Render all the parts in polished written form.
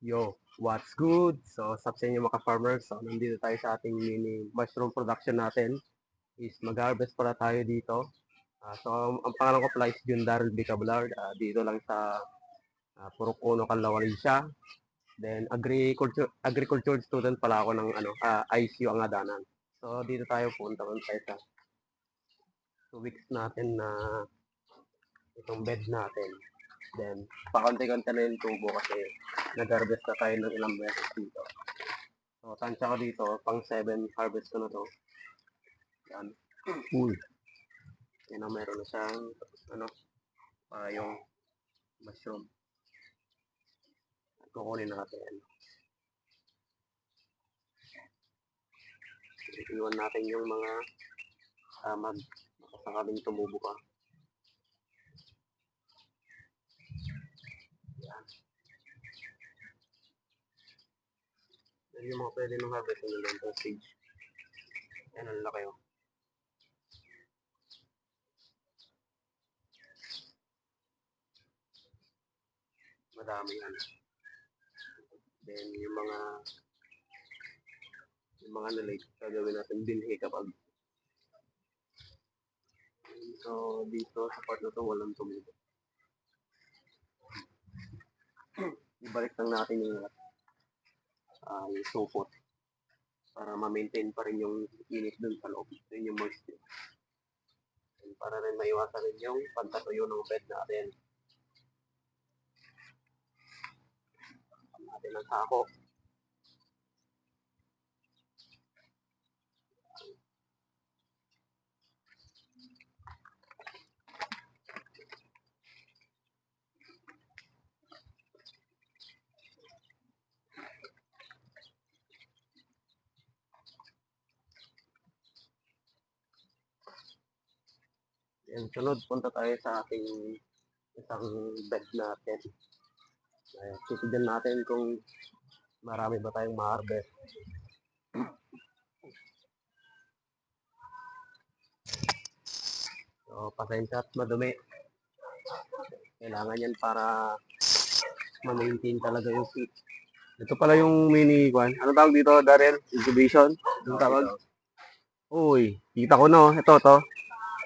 Yo, what's good? So, sa inyo mga farmers, so nandito tayo sa ating mini mushroom production natin. Is mag-harvest pala tayo dito. Ang pangalan ko pala is Jun Darrell B. Caballard. Dito lang sa Purok Uno, Calawalisya. Then, agriculture student pala ako ng ICU ang Adanan. So, dito tayo punta tayo sa 2 weeks natin na itong bed natin. Then, pakonti-konti na yung tubo kasi nag-harvest na tayo ng ilang beses dito. So, tansya ko dito, pang 7 harvest ko na to. Yan. Cool. Yan ang meron na siyang, ano, yung mushroom. Kukunin natin. Iwan natin yung mga samad. Makasakaling tumubo pa. Yan. Yan yung mga pwede nung harvest na lang itong stage. Yan, ang laki oh. Madami yan. Then, yung mga nalate, gagawin natin binhi kapag so, dito sa part na to, walang tumubo. Ibalik lang natin yung supot para ma-maintain pa rin yung init dun sa loob. Yun yung moisture. And para rin maiwasan rin yung pagkatuyo ng bed natin. Natin ang sako. And sunod, punta tayo sa ating isang bed natin. Titignan natin kung marami ba tayong ma-harvest. So, pasensya at madumi. Kailangan yan para ma-maintain talaga yung seat. Ito pala yung mini one. Ano tawag dito, Darrell? Exhibition? Ano tawag? Uy, kita ko no. Ito, to.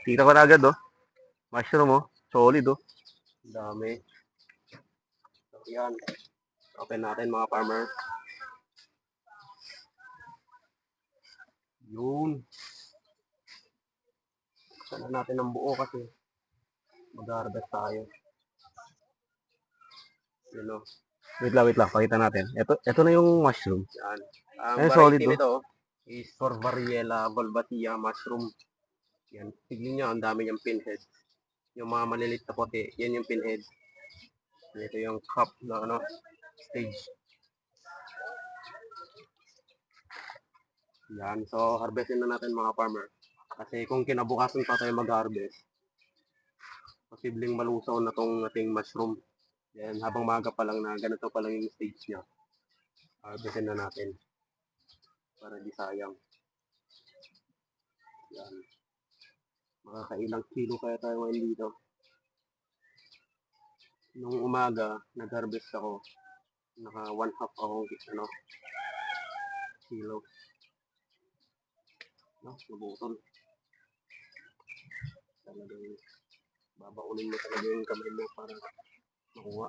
Kita ko na agad, oh. Mushroom, oh. Solid, oh. Dami. So, yan. Open natin, mga farmer. Yun. Sana natin ang buo kasi mag-harvest tayo. Yun, oh. Wait lang. Pakita natin. Ito na yung mushroom. Yan. Ang variety nito is Variella volvatia mushroom. Yan. Tignan nyo, ang dami niyang pinhead. Yung mga malilit na puti, yan yung pinhead. Ito yung cup na stage. Yan. So, harvestin na natin mga farmer. Kasi kung kinabukasan pa tayo mag-harvest, posibleng malusaw na tong ating mushroom. Yan, habang maga pa lang na ganito pa lang yung stage niya. Harvestin na natin. Para di sayang. Yan. Makakailang kilo kaya tayo ngayon dito. Nung umaga, nag-harvest ako. Naka 1/2 akong kilo. No, nabutol. Talagang babaunin mo talaga yung kamay mo para makuha.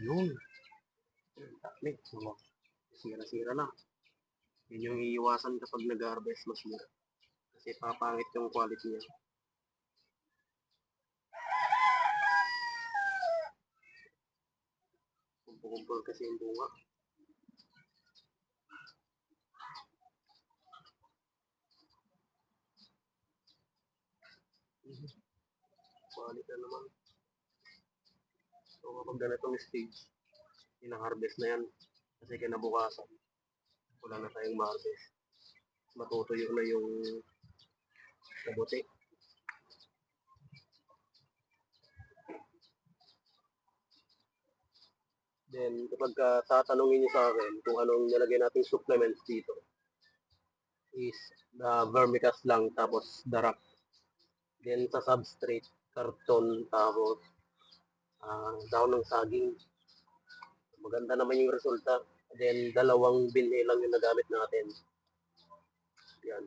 Yun. Taklik. Sira-sira na. Yun yung iiwasan kapag nag-harvest masira. Kasi papangit yung quality niya. Kumpul kasi yung bunga. Quality na naman. So kapag ganitong stage, ina-harvest na yan. Kasi kinabukasan, wala na tayong ma-harvest. Matutuyo na yung kabuti. Then, kapag tatanungin niyo sa akin kung anong nilagay nating supplements dito, is the vermicast lang tapos darak. Then sa substrate, karton, tapos daon ng saging. Maganda naman yung resulta. Then dalawang binhi lang yung nagamit natin. Yan.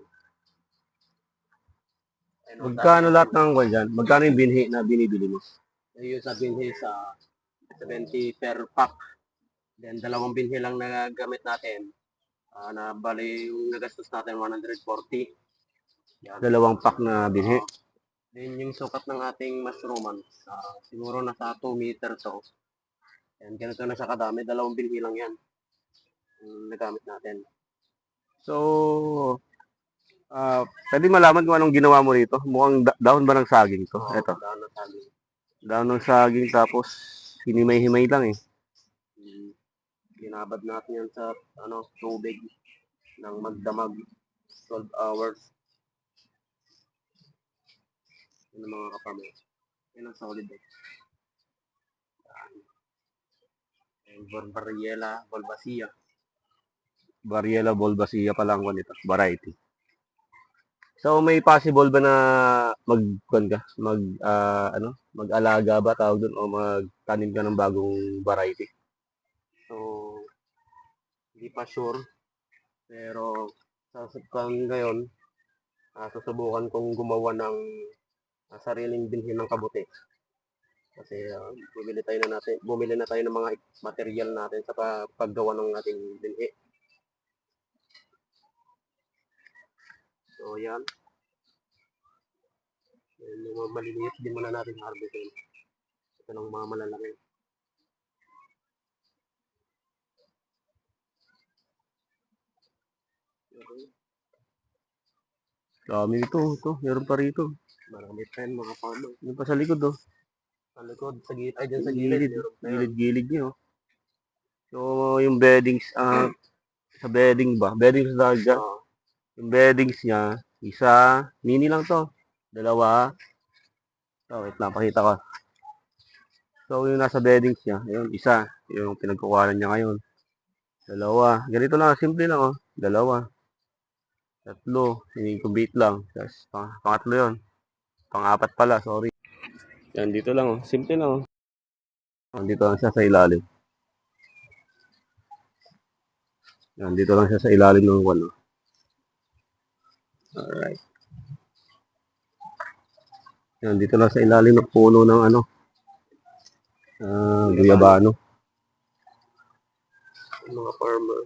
Magkano lahat ng kwan dyan? Magkano yung binhi na binibili mo? Yung sa binhi sa 70 per pack. Then dalawang binhi lang na gamit natin. Na bali yung nagastos natin 140. Yan. Dalawang pack na binhi. Then yung sukat ng ating mushrooman, siguro nasa 2 meter to. Yan, ganito na siya kadami. Dalawang binhi lang yan. Yung nagamit natin. So, pwede malaman kung anong ginawa mo rito? Mukhang dahon ba ng saging to? Ito. Dahon ng saging. Dahon ng saging tapos hinimay-himay lang eh. Ginabad natin yan sa tubig ng magdamag 12 hours. Yun ang mga kaparmer. Yan ang solid eh. Variela, Volvacia. Variela Volvacia pa lang kwan ito. Variety. So, may possible ba na mag-alaga ba tawag doon o magtanim ka ng bagong variety? So, hindi pa sure. Pero, sa ngayon, susubukan kong gumawa ng sariling binhi ng kabuti. Kasi bumili na tayo ng mga material natin sa paggawa ng ating binhi. So, yan. Yung mga maliliit, din muna natin harvestin. Ito ng mga malalaki. Dami ito. Meron pa rito. Marami pa yan, mga farmer. Yung pa sa likod oh. Sa likod, dyan sa gilid. Gilid niyo. So, yung beddings, sa bedding ba? Beddings na dyan. Yung beddings niya, isa, mini lang to. Dalawa. So, wait lang, pakita ko. So, yung nasa beddings niya, yun, isa. Yung pinagkukuhanan niya ngayon. Dalawa. Ganito lang, simple lang oh. Dalawa. Tatlo. Incubate lang. Tapos, pangatlo yun. Pang-apat pala, sorry. Yan, dito lang oh. Simple lang oh. Dito lang siya sa ilalim. Yan, dito lang siya sa ilalim ng wall. Alright. Yan, dito lang sa ilalim ng puno ng guyabano. Mga farmer.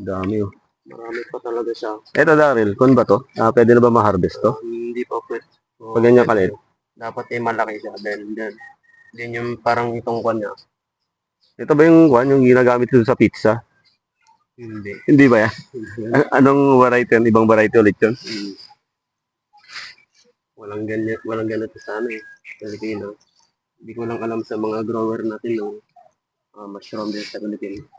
Dami oh. Marami pa talaga siya. Eto Daryl, kun ba to? Pwede na ba ma-harvest to? Hindi pa pwede. Pag ganyan kalit? Dapat malaki siya. Then yung parang itong kwan niya. Ito ba yung kwan, yung ginagamit dito sa pizza? Hindi. Hindi ba yan? Anong variety yan? Ibang variety ulit yun? Walang ganito sa Pilipino. Hindi ko lang alam sa mga grower natin ng mushroom din sa Pilipino.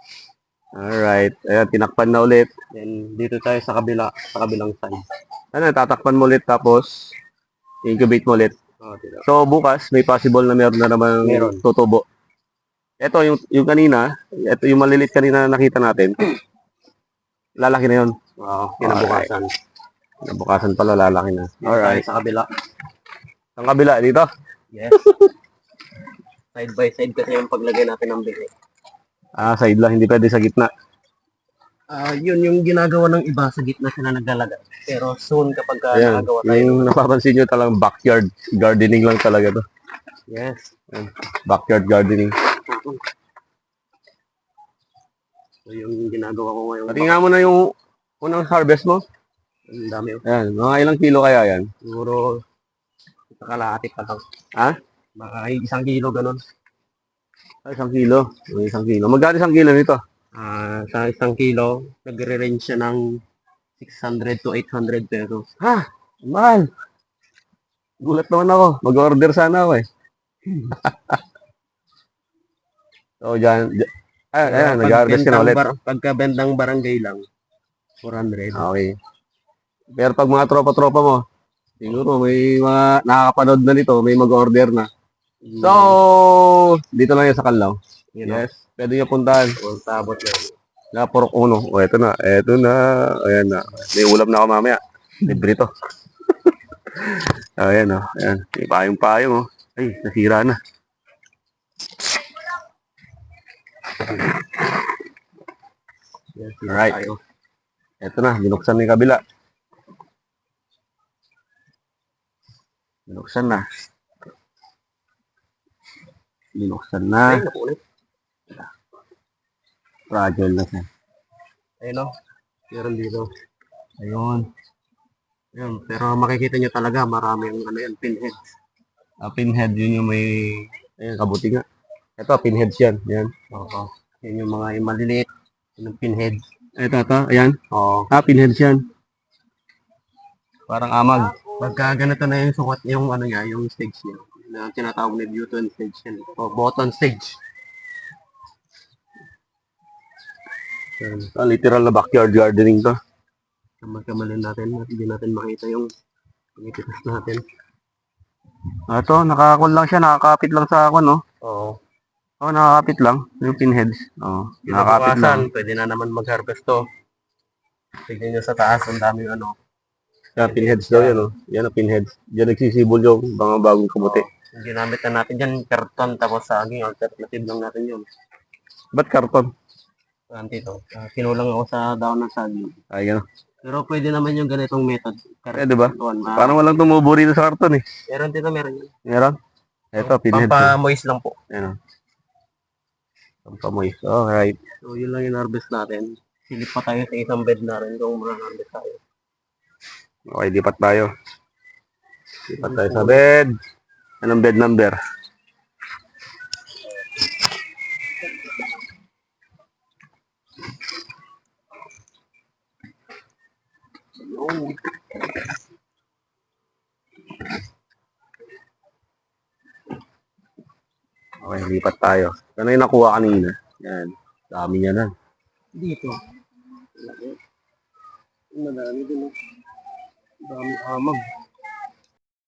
Alright. Ayan, tinakpan na ulit. Then, dito tayo sa kabilang side. Tatakpan mo ulit tapos incubate mo ulit. Diba? So, bukas, may possible na meron na naman tutubo. Ito, yung kanina, ito yung malilit kanina na nakita natin. Lalaki na yun. Kinabukasan. Kinabukasan pala, lalaki na. Alright. Sa kabila. Ang kabila, dito? Yes. Side by side kasi yung paglagay natin ng bihi. Side lang, hindi pwede sa gitna. Yun yung ginagawa ng iba, sa gitna sila naglalagay. Pero soon kapag nagawa tayo. Yung napapansin nyo talagang backyard gardening lang talaga to. Yes. Backyard gardening. So yung ginagawa ko ngayon. Patingnan mo na yung unang harvest mo. Ang dami. Ayan, mga ilang kilo kaya yan? Siguro, kalahati pa lang. Baka 1 kilo ganun. 1 kilo. 1 kilo. Magkano 1 kilo nito? Sa 1 kilo, nagre-range siya ng 600 to 800 pesos. Mahal. Gulat naman ako. Mag-order sana ako eh. So, dyan. Ayan, nag-harvest ka na ulit. Pagkabendang barangay lang, 400. Okay. Pero pag mga tropa-tropa mo, siguro may mga nakakapanood na nito, may mag-order na. So, dito lang yan sa Canlaw. Yes, pwede nyo puntahan. Tabot na yun. Purok uno. Eto na. Ayan na. May ulam na ako mamaya. Libre to. Ayan, oh. Ayan. May payong-payong, oh. Ay, nasira na. Yan, Alright. tayo. Ito na, binuksan na yung kabila. Binuksan na. Binuksan na. Ay, nakulit. Fragile na siya. Ayun o. Meron dito. Ayun. Ayun. Pero makikita nyo talaga maraming ano yan, pinheads. Pinhead, yun yung may... Ayun, kabuti nga. Ito, pinheads yan. Yan. Oo. Yan yung mga yung maliliit. Yung pinheads. Ito. Ayan. Oo. Pinheads yan. Parang amag. Pagka ganito na yung sukat, yung ano niya, yung stage niya. Na tinatawag na button stage yan. O button stage. Yan. Literal na backyard gardening to. Kamali natin at hindi natin makita yung pinipitas natin. Ito, nakakon lang siya. Nakakapit lang sa ako, no? Oo. Nakakapit lang. Yung pinheads. Nakakapit lang. Kinabukasan, pwede na naman mag-harvest to. Tignan nyo sa taas, ang daming ano. Yan, pinheads daw yan, no? Yan ang pinheads. Diyan nagsisibol yung mga bagong kabuti. Yung ginamit na natin dyan, karton, tapos saging, alternative lang natin yun. Ba't karton? Dito. Kinulang ako sa daon ng saging. Ay, gano'n. Pero pwede naman yung ganitong method. Di ba? Parang walang tumubo rito sa karton, eh. Meron dito, meron yun. Meron? Ito, pinheads. Pampamoist lang po. Yan, pampamoist. Alright. So, yun lang yung harvest natin. Silip pa tayo sa isang bed na rin kung muna harvest tayo. Okay, lipat tayo. Lipat tayo sa bed. Anong bed number? Okay, lipat tayo. Ano yung nakuha kanina? Yan. Dami niya na. Dito. Madami din. Dami amag.